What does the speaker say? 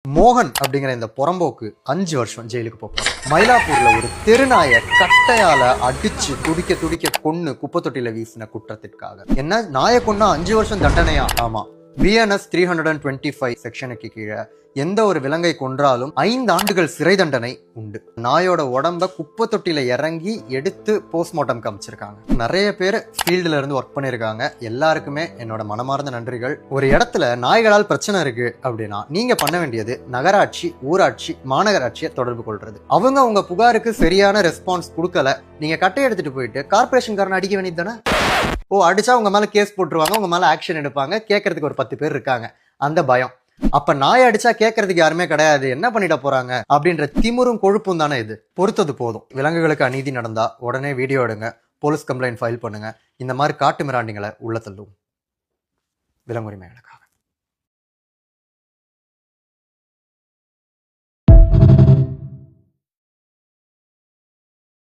மோகன் அப்படிங்கிற இந்த புறம்போக்கு 5 வருஷம் ஜெயிலுக்கு போறான். மயிலாப்பூர்ல ஒரு தெருநாயை கட்டையால அடிச்சு துடிக்க துடிக்க கொன்னு குப்பை தொட்டியில வீசின குற்றத்திற்காக. என்ன நாயை கொன்னா 5 வருஷம் தண்டனையா? ஆமா. BNS 325 செக்ஷனுக்கு கீழே எந்த ஒரு விலங்கை கொன்றாலும் 5 ஆண்டுகள் சிறை தண்டனை உண்டு. நாயோட உடம்ப குப்பை தொட்டியில இறங்கி எடுத்து போஸ்ட்மார்ட்டம் காமிச்சிருக்காங்க. நிறைய பேர் ஃபீல்டுல இருந்து ஒர்க் பண்ணிருக்காங்க. எல்லாருக்குமே என்னோட மனமார்ந்த நன்றிகள். ஒரு இடத்துல நாய்களால் பிரச்சனை இருக்கு அப்படின்னா நீங்க பண்ண வேண்டியது நகராட்சி, ஊராட்சி, மாநகராட்சியை தொடர்பு கொள்றது. அவங்க உங்க புகாருக்கு சரியான ரெஸ்பான்ஸ் கொடுக்கல, நீங்க கட்டை எடுத்துட்டு போயிட்டு கார்பரேஷன்காரன் அடிக்க வேண்டியது தானே. அடிச்சா உங்க மேல கேஸ் போட்டுருவாங்க, உங்க மேல ஆக்ஷன் எடுப்பாங்க, கேட்கறதுக்கு ஒரு 10 பேர் இருக்காங்க. அந்த பயம். அப்ப நாய் அடிச்சா கேட்கறதுக்கு யாருமே கிடையாது, என்ன பண்ணிட போறாங்க அப்படின்ற திமிரும் கொழுப்பும் தானே இது. பொறுத்தது போதும். விலங்குகளுக்கு அநீதி நடந்தா உடனே வீடியோ எடுங்க, போலீஸ் கம்ப்ளைண்ட் ஃபைல் பண்ணுங்க. இந்த மாதிரி காட்டு மிராண்டிங்களை உள்ள தள்ளும். விலங்குரிமைகளுக்கு